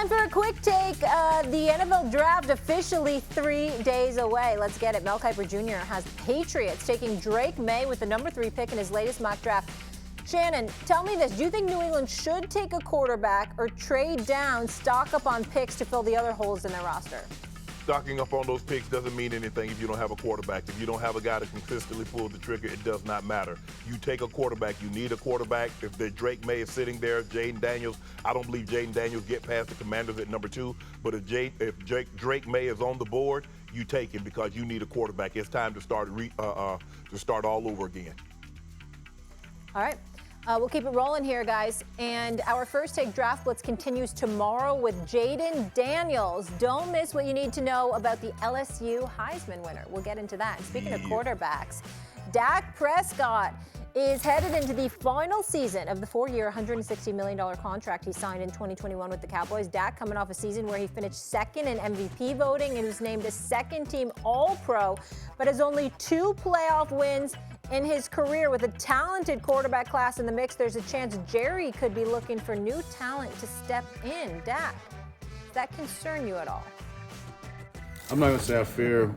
Time for a quick take. The NFL draft officially 3 days away. Let's get it. Mel Kiper Jr. has the Patriots taking Drake May with the number 3 pick in his latest mock draft. Shannon, tell me this. Do you think New England should take a quarterback or trade down, stock up on picks to fill the other holes in their roster? Stocking up on those picks doesn't mean anything if you don't have a quarterback. If you don't have a guy that consistently pulls the trigger, it does not matter. You take a quarterback. You need a quarterback. If the Drake May is sitting there, Jaden Daniels, I don't believe Jaden Daniels get past the Commanders at number 2. But if Drake May is on the board, you take him because you need a quarterback. It's time to start all over again. All right. We'll keep it rolling here, guys. And our first take draft blitz continues tomorrow with Jaden Daniels. Don't miss what you need to know about the LSU Heisman winner. We'll get into that. And speaking of quarterbacks, Dak Prescott is headed into the final season of the 4-year, $160 million contract he signed in 2021 with the Cowboys. Dak coming off a season where he finished second in MVP voting and was named a second-team All-Pro, but has only 2 playoff wins in his career. With a talented quarterback class in the mix, there's a chance Jerry could be looking for new talent to step in. Dak, does that concern you at all? I'm not going to say I fear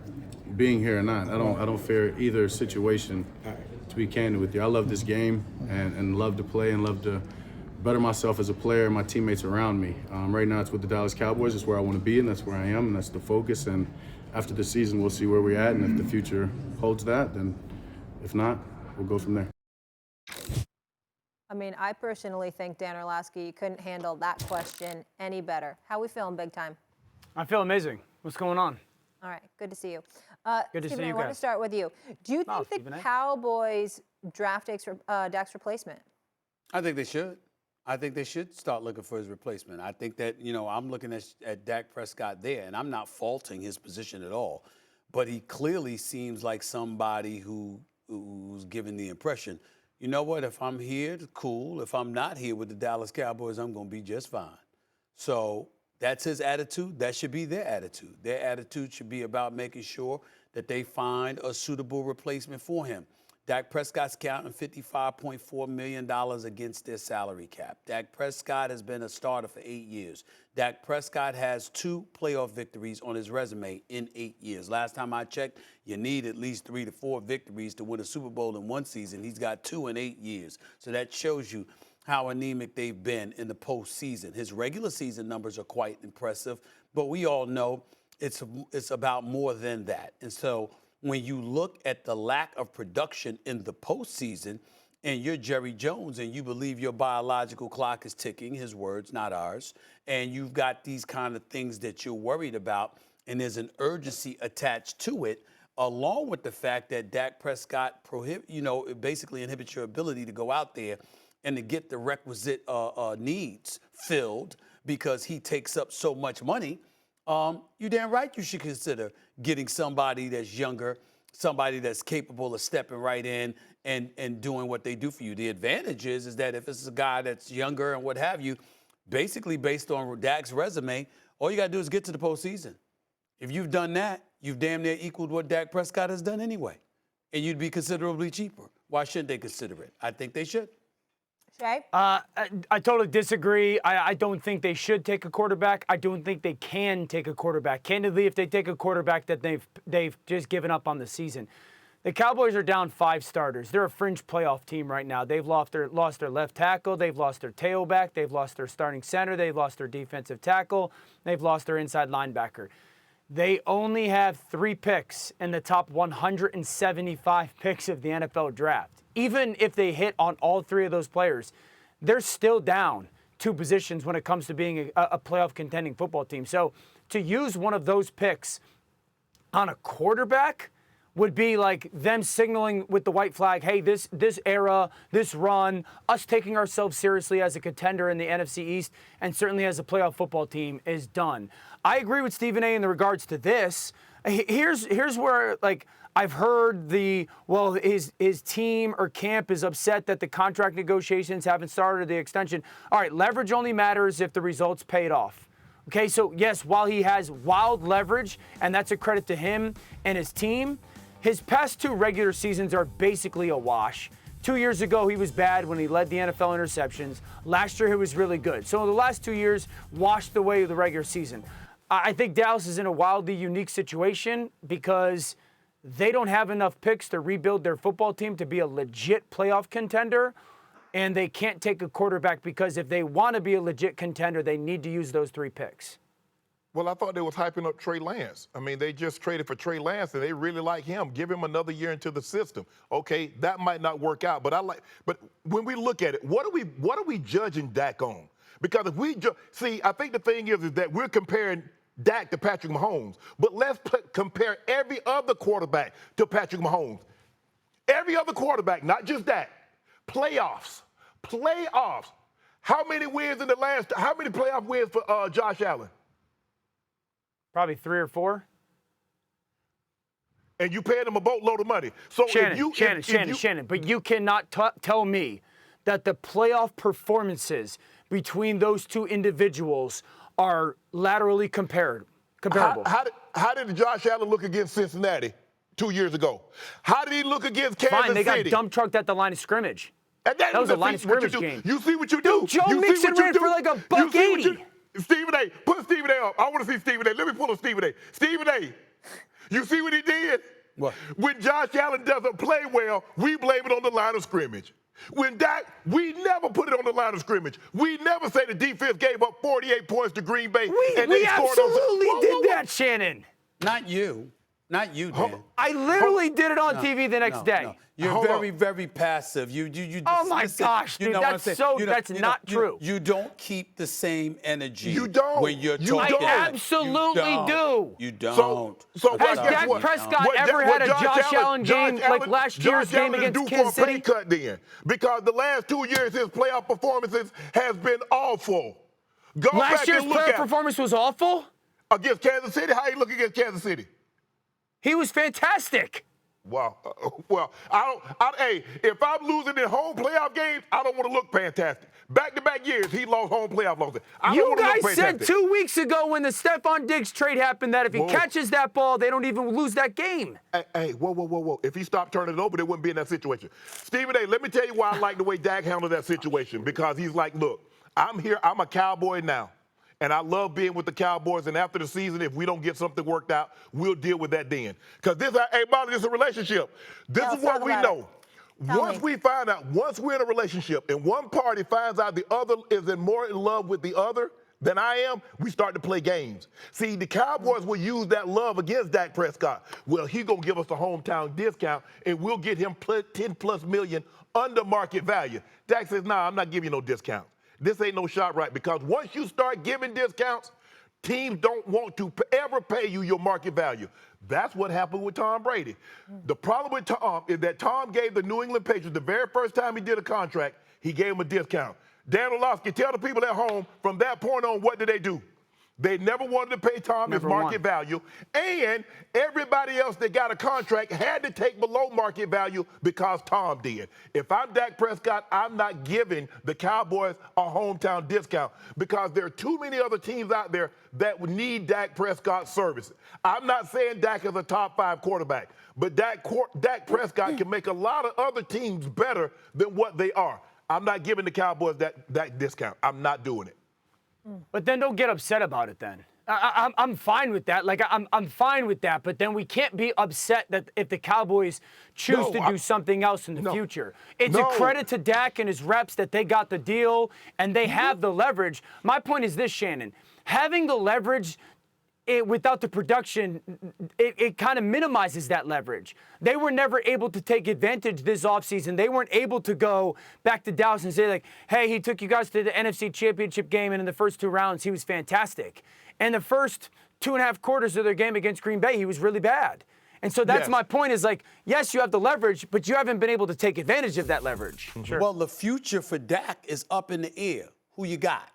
being here or not. I don't fear either situation, to be candid with you. I love this game and love to play and love to better myself as a player and my teammates around me. Right now it's with the Dallas Cowboys. It's where I want to be, and that's where I am, and that's the focus. And after the season, we'll see where we're at, and if the future holds that, then if not, we'll go from there. I mean, I personally think Dan Orlovsky couldn't handle that question any better. How we feeling, big time? I feel amazing. What's going on? All right, good to see you. Good to see Stephen, you I want to guys. start with you. Do you think the Cowboys draft Dak's replacement? I think they should. I think they should start looking for his replacement. I think that, I'm looking at Dak Prescott there, and I'm not faulting his position at all. But he clearly seems like somebody who's giving the impression, you know what, if I'm here, cool. If I'm not here with the Dallas Cowboys, I'm going to be just fine. So that's his attitude. That should be their attitude. Their attitude should be about making sure that they find a suitable replacement for him. Dak Prescott's counting $55.4 million against their salary cap. Dak Prescott has been a starter for 8 years. Dak Prescott has 2 playoff victories on his resume in 8 years. Last time I checked, you need at least 3 to 4 victories to win a Super Bowl in one season. He's got 2 in 8 years. So that shows you how anemic they've been in the postseason. His regular season numbers are quite impressive, but we all know it's about more than that. And so when you look at the lack of production in the postseason, and you're Jerry Jones and you believe your biological clock is ticking, his words, not ours, and you've got these kind of things that you're worried about, and there's an urgency attached to it, along with the fact that Dak Prescott basically inhibits your ability to go out there and to get the requisite needs filled because he takes up so much money. You're damn right you should consider getting somebody that's younger, somebody that's capable of stepping right in and doing what they do for you. The advantage is that if it's a guy that's younger and what have you, basically based on Dak's resume, all you got to do is get to the postseason. If you've done that, you've damn near equaled what Dak Prescott has done anyway, and you'd be considerably cheaper. Why shouldn't they consider it? I think they should. Shay? I totally disagree. I don't think they should take a quarterback. I don't think they can take a quarterback. Candidly, if they take a quarterback, that they've just given up on the season. The Cowboys are down 5 starters. They're a fringe playoff team right now. They've lost their left tackle. They've lost their tailback. They've lost their starting center. They've lost their defensive tackle. They've lost their inside linebacker. They only have 3 picks in the top 175 picks of the NFL draft. Even if they hit on all 3 of those players, they're still down 2 positions when it comes to being a playoff contending football team. So to use one of those picks on a quarterback would be like them signaling with the white flag, hey, this era, this run, us taking ourselves seriously as a contender in the NFC East and certainly as a playoff football team is done. I agree with Stephen A. in regards to this. Here's where, I've heard his team or camp is upset that the contract negotiations haven't started, the extension. All right, leverage only matters if the results paid off. Okay, so yes, while he has wild leverage, and that's a credit to him and his team, his past 2 regular seasons are basically a wash. 2 years ago, he was bad when he led the NFL interceptions. Last year, he was really good. So the last 2 years washed away the regular season. I think Dallas is in a wildly unique situation because they don't have enough picks to rebuild their football team to be a legit playoff contender, and they can't take a quarterback because if they want to be a legit contender, they need to use those 3 picks. Well, I thought they was hyping up Trey Lance. I mean, they just traded for Trey Lance, and they really like him. Give him another year into the system. Okay, that might not work out, but when we look at it, what are we judging Dak on? Because if we see, I think the thing is that we're comparing Dak to Patrick Mahomes, but let's compare every other quarterback to Patrick Mahomes. Every other quarterback, not just Dak. Playoffs. How many wins in the last? How many playoff wins for Josh Allen? Probably 3 or 4. And you paid him a boatload of money. So Shannon, but you cannot tell me that the playoff performances between those 2 individuals are laterally comparable. How did Josh Allen look against Cincinnati 2 years ago? How did he look against Kansas City? Fine, they got dump trucked at the line of scrimmage. That was a line of scrimmage game. You see what you do. Dude, Joe Mixon ran for like a $180. Stephen A. Put Stephen A. up. I want to see Stephen A. Let me pull up Stephen A. Stephen A. You see what he did? What? When Josh Allen doesn't play well, we blame it on the line of scrimmage. When Dak, we never put it on the line of scrimmage. We never say the defense gave up 48 points to Green Bay. We absolutely did that, Shannon. Not you. Not you, Dan. I literally did it on TV the next day. No. You're very passive. You oh my gosh, dude, that's not true. You don't keep the same energy. You don't. When you're talking. I absolutely do. You don't. So has Dak Prescott ever had a Josh Allen game like last year's game against Kansas City? Cut then, because the last 2 years his playoff performances has been awful. Last year's playoff performance was awful against Kansas City. How he look against Kansas City? He was fantastic. Wow. Well, hey, if I'm losing in home playoff games, I don't want to look fantastic. Back-to-back years, he lost home playoff losses. You guys said 2 weeks ago when the Stephon Diggs trade happened that if he catches that ball, they don't even lose that game. Hey, whoa. If he stopped turning it over, they wouldn't be in that situation. Stephen A., let me tell you why I like the way Dak handled that situation, because he's like, look, I'm here, I'm a Cowboy now. And I love being with the Cowboys. And after the season, if we don't get something worked out, we'll deal with that then. Because this is a relationship. This is what we know. Once we find out, once we're in a relationship and one party finds out the other is more in love with the other than I am, we start to play games. See, the Cowboys will use that love against Dak Prescott. Well, he's going to give us a hometown discount, and we'll get him 10+ million under market value. Dak says, nah, I'm not giving you no discount. This ain't no shot right, because once you start giving discounts, teams don't want to ever pay you your market value. That's what happened with Tom Brady. The problem with Tom is that Tom gave the New England Patriots, the very first time he did a contract, he gave them a discount. Dan Orlovsky, tell the people at home, from that point on, what did they do? They never wanted to pay Tom his market value, and everybody else that got a contract had to take below market value because Tom did. If I'm Dak Prescott, I'm not giving the Cowboys a hometown discount, because there are too many other teams out there that would need Dak Prescott's services. I'm not saying Dak is a top 5 quarterback, but Dak Prescott can make a lot of other teams better than what they are. I'm not giving the Cowboys that discount. I'm not doing it. But then don't get upset about it then. I'm fine with that. Like, I'm fine with that. But then we can't be upset that if the Cowboys choose to do something else in the future. It's a credit to Dak and his reps that they got the deal and they have the leverage. My point is this, Shannon. Having the leverage without the production, it kind of minimizes that leverage. They were never able to take advantage this offseason. They weren't able to go back to Dallas and say, like, hey, he took you guys to the NFC Championship game, and in the first 2 rounds, he was fantastic. And the first 2.5 quarters of their game against Green Bay, he was really bad. And so that's my point is, like, yes, you have the leverage, but you haven't been able to take advantage of that leverage. Sure. Well, the future for Dak is up in the air. Who you got?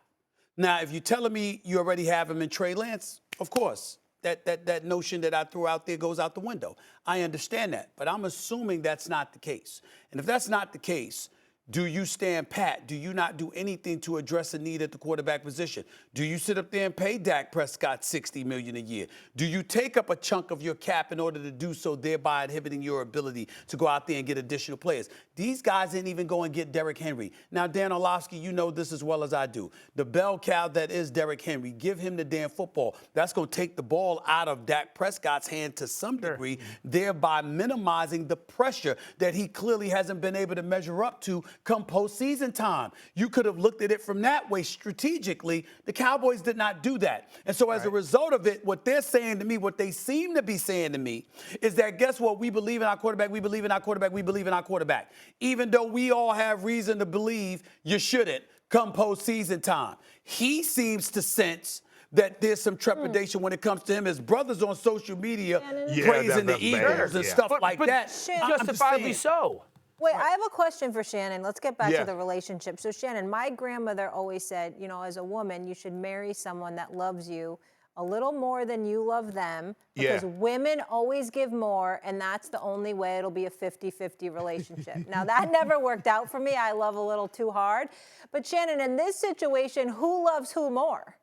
Now, if you're telling me you already have him in Trey Lance, of course, that notion that I threw out there goes out the window. I understand that, but I'm assuming that's not the case. And if that's not the case, Do you stand pat? Do you not do anything to address a need at the quarterback position? Do you sit up there and pay Dak Prescott $60 million a year? Do you take up a chunk of your cap in order to do so, thereby inhibiting your ability to go out there and get additional players? These guys didn't even go and get Derrick Henry. Now, Dan Orlovsky, you know this as well as I do. The bell cow that is Derrick Henry, give him the damn football. That's going to take the ball out of Dak Prescott's hand to some degree, thereby minimizing the pressure that he clearly hasn't been able to measure up to come postseason time. You could have looked at it from that way strategically. The Cowboys did not do that. And so as a result of it, what they're saying to me, what they seem to be saying to me, is that guess what? We believe in our quarterback. We believe in our quarterback. We believe in our quarterback. Even though we all have reason to believe you shouldn't come postseason time. He seems to sense that there's some trepidation when it comes to him. His brother's on social media praising the Eagles and stuff like that. Justifiably so. Wait, I have a question for Shannon. Let's get back to the relationship. So, Shannon, my grandmother always said, you know, as a woman, you should marry someone that loves you a little more than you love them because women always give more, and that's the only way it'll be a 50-50 relationship. Now, that never worked out for me. I love a little too hard. But, Shannon, in this situation, who loves who more?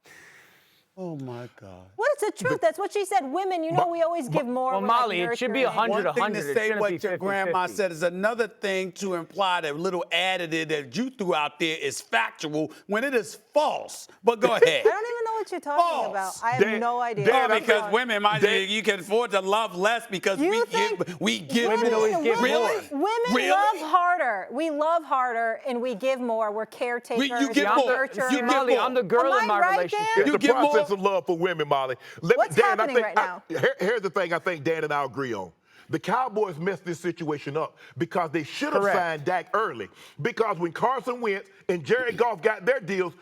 Oh, my God. Well, it's the truth. That's what she said. Women, you know, we always give more. Well, Molly, it should be 100, 100. One thing to say what your grandma 50-50. said is another thing to imply that little additive that you threw out there is factual when it is false. But go ahead. I don't even know what you're talking about. I have no idea. No, because women, you can afford to love less because we give women more. always give more. Women love harder. We love harder and we give more. We're caretakers. You give more. Molly, I'm the girl in my relationship. It's the give process more? of love for women, Molly. What's happening right now? Here's the thing I think Dan and I agree on. The Cowboys messed this situation up because they should have signed Dak early. Because when Carson Wentz and Jared Goff got their deals,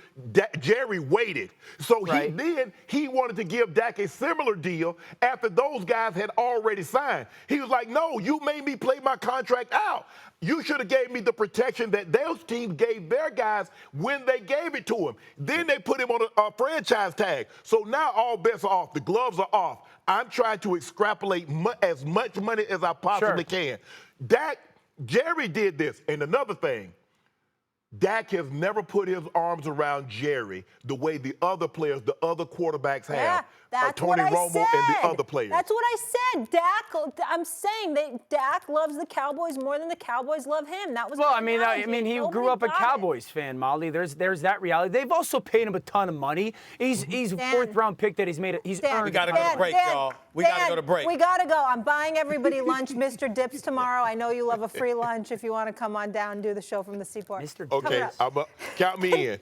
Jerry waited. So he wanted to give Dak a similar deal after those guys had already signed. He was like, no, you made me play my contract out. You should have gave me the protection that those teams gave their guys when they gave it to him. Then they put him on a franchise tag. So now all bets are off. The gloves are off. I'm trying to extrapolate as much money as I possibly can. Jerry did this. And another thing, Dak has never put his arms around Jerry the way the other players, the other quarterbacks have. That's Tony what I Romo said. and the other players. That's what I said. I'm saying that Dak loves the Cowboys more than the Cowboys love him. That was I mean, he grew up a Cowboys fan, Molly. There's that reality. They've also paid him a ton of money. He's fourth round pick that he's earned. We got to go to break, y'all. We got to go to break. We got to go. I'm buying everybody lunch, Mr. Dips tomorrow. I know you love a free lunch if you want to come on down and do the show from the Seaport. Okay, count me in.